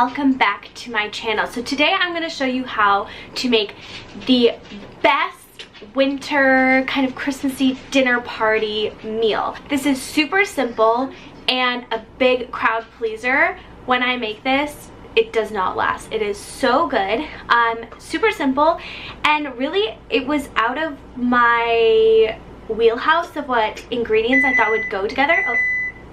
welcome back to my channel. So today I'm going to show you how to make the best winter kind of Christmassy dinner party meal. This is super simple and a big crowd pleaser. When I make this, it does not last. It is so good, super simple, and really it was out of my wheelhouse of what ingredients I thought would go together. Oh,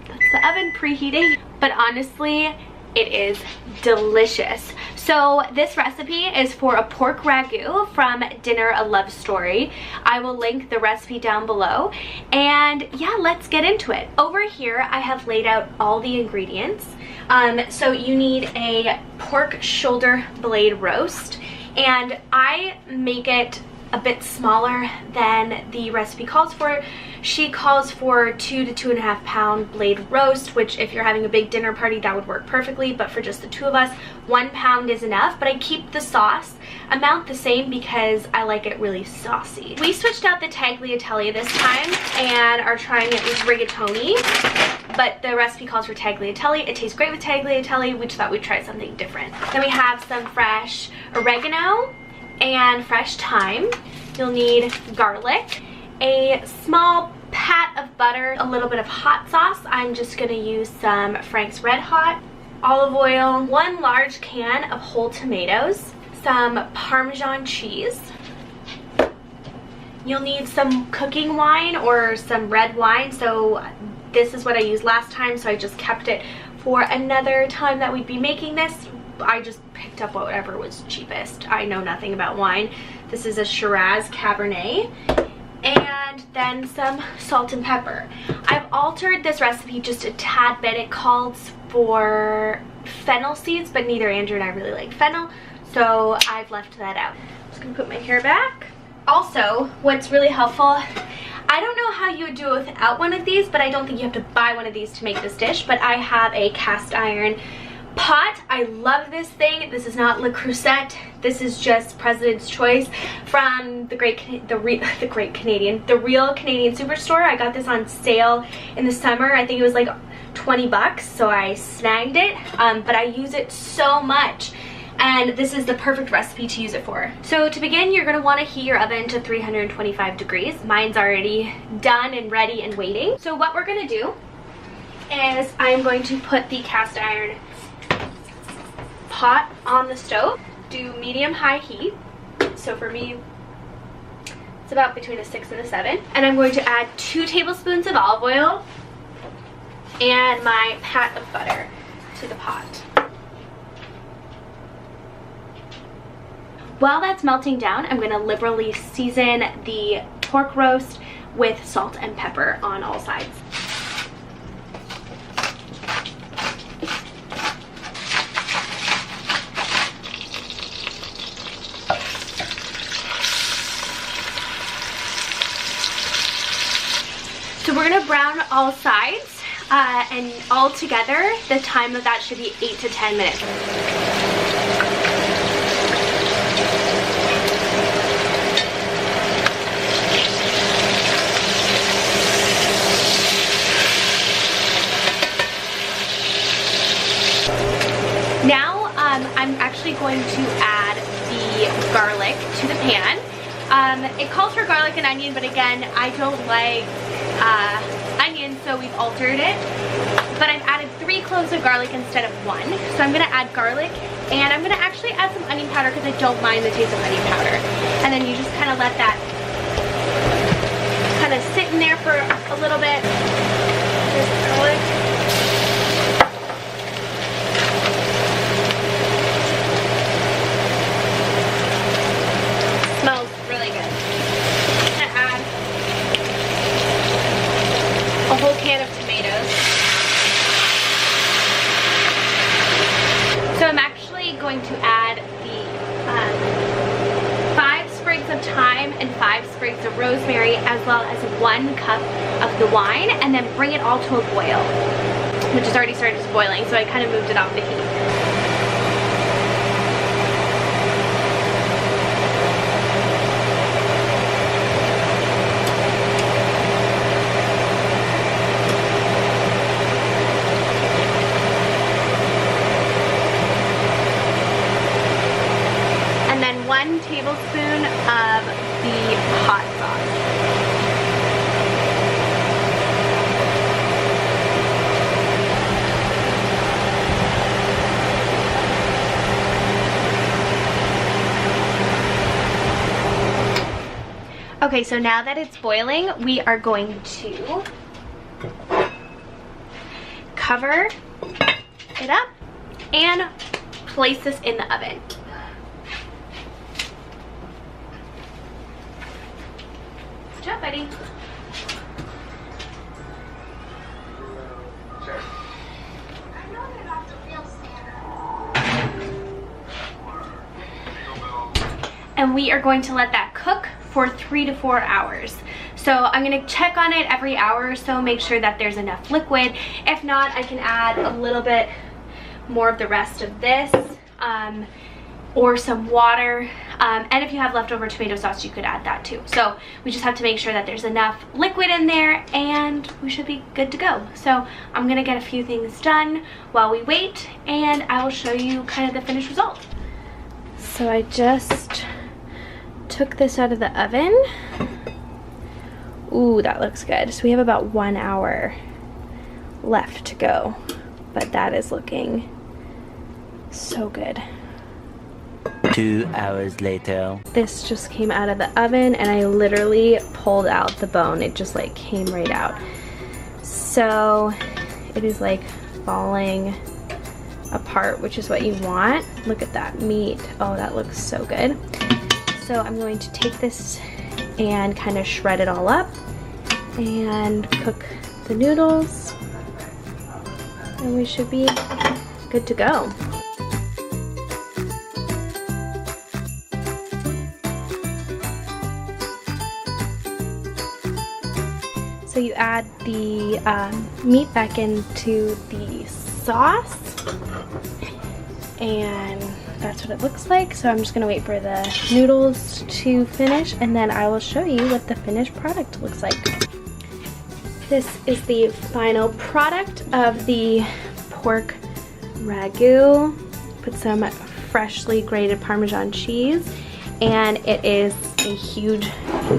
that's the oven preheating. But honestly, it is delicious. So this recipe is for a pork ragu from Dinner a Love Story. I will link the recipe down below. And yeah, let's get into it. Over here, I have laid out all the ingredients. So you need a pork shoulder blade roast, and I make it a bit smaller than the recipe calls for. She calls for 2 to 2.5 pound blade roast, which if you're having a big dinner party, that would work perfectly, but for just the two of us, 1 pound is enough. But I keep the sauce amount the same because I like it really saucy. We switched out the tagliatelle this time and are trying it with rigatoni, but the recipe calls for tagliatelle. It tastes great with tagliatelle. We just thought we'd try something different. Then we have some fresh oregano and fresh thyme. You'll need garlic, a small pat of butter, a little bit of hot sauce. I'm just gonna use some Frank's Red Hot, olive oil, 1 large can of whole tomatoes, some Parmesan cheese. You'll need some cooking wine or some red wine. So this is what I used last time, so I just kept it for another time that we'd be making this. I just picked up whatever was cheapest. I know nothing about wine. This is a Shiraz Cabernet. And then some salt and pepper. I've altered this recipe just a tad bit. It calls for fennel seeds, but neither Andrew and I really like fennel, so I've left that out. I'm just gonna put my hair back. Also, what's really helpful, I don't know how you would do it without one of these, but I don't think you have to buy one of these to make this dish, but I have a cast iron pot. I love this thing. This is not Le Creuset. This is just President's Choice from the Real Canadian Superstore. I got this on sale in the summer. I think it was like 20 bucks, so I snagged it. But I use it so much, and this is the perfect recipe to use it for. So to begin, you're gonna wanna heat your oven to 325 degrees. Mine's already done and ready and waiting. So what we're gonna do is I'm going to put the cast iron pot on the stove, do medium-high heat. So for me, it's about between a 6 and a 7. And I'm going to add 2 tablespoons of olive oil and my pat of butter to the pot. While that's melting down, I'm going to liberally season the pork roast with salt and pepper on all sides. So we're gonna brown all sides, and all together, the time of that should be 8 to 10 minutes. Now, I'm actually going to add the garlic to the pan. It calls for garlic and onion, but again, I don't like onion, so we've altered it. But I've added 3 cloves of garlic instead of 1. So I'm gonna add garlic, and I'm gonna actually add some onion powder because I don't mind the taste of onion powder. And then you just kind of let that kind of sit in there for a little bit. There's the garlic. Smells really good. I'm gonna add a whole can of tomatoes. So I'm actually going to add the 5 sprigs of thyme and 5 sprigs of rosemary, as well as 1 cup of the wine, and then bring it all to a boil, which has already started boiling, so I kind of moved it off the heat. and then 1 tablespoon of the hot sauce. Okay, so now that it's boiling, we are going to cover it up and place this in the oven. Good job, buddy. And we are going to let that cook for 3 to 4 hours. So I'm gonna check on it every hour or so, make sure that there's enough liquid. If not, I can add a little bit more of the rest of this or some water. And if you have leftover tomato sauce, you could add that too. So we just have to make sure that there's enough liquid in there and we should be good to go. So I'm gonna get a few things done while we wait and I will show you kind of the finished result. So I just took this out of the oven. Ooh, that looks good. So we have about 1 hour left to go, but that is looking so good. 2 hours later. This just came out of the oven and I literally pulled out the bone. It just like came right out. So it is like falling apart, which is what you want. Look at that meat. Oh, that looks so good. So I'm going to take this and kind of shred it all up and cook the noodles and we should be good to go. So you add the meat back into the sauce and that's what it looks like. So I'm just gonna wait for the noodles to finish and then I will show you what the finished product looks like. This is the final product of the pork ragu. Put some freshly grated Parmesan cheese and it is a huge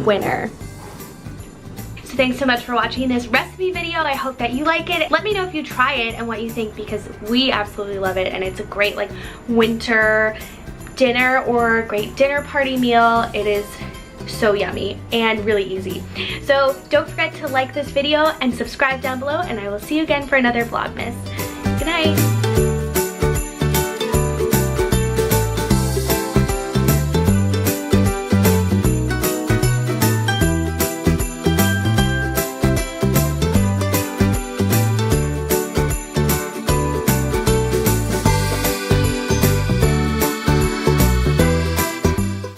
winner. So thanks so much for watching this recipe video. I hope that you like it. Let me know if you try it and what you think because we absolutely love it and it's a great like winter dinner or great dinner party meal. It is so yummy and really easy. So don't forget to like this video and subscribe down below and I will see you again for another Vlogmas. Good night.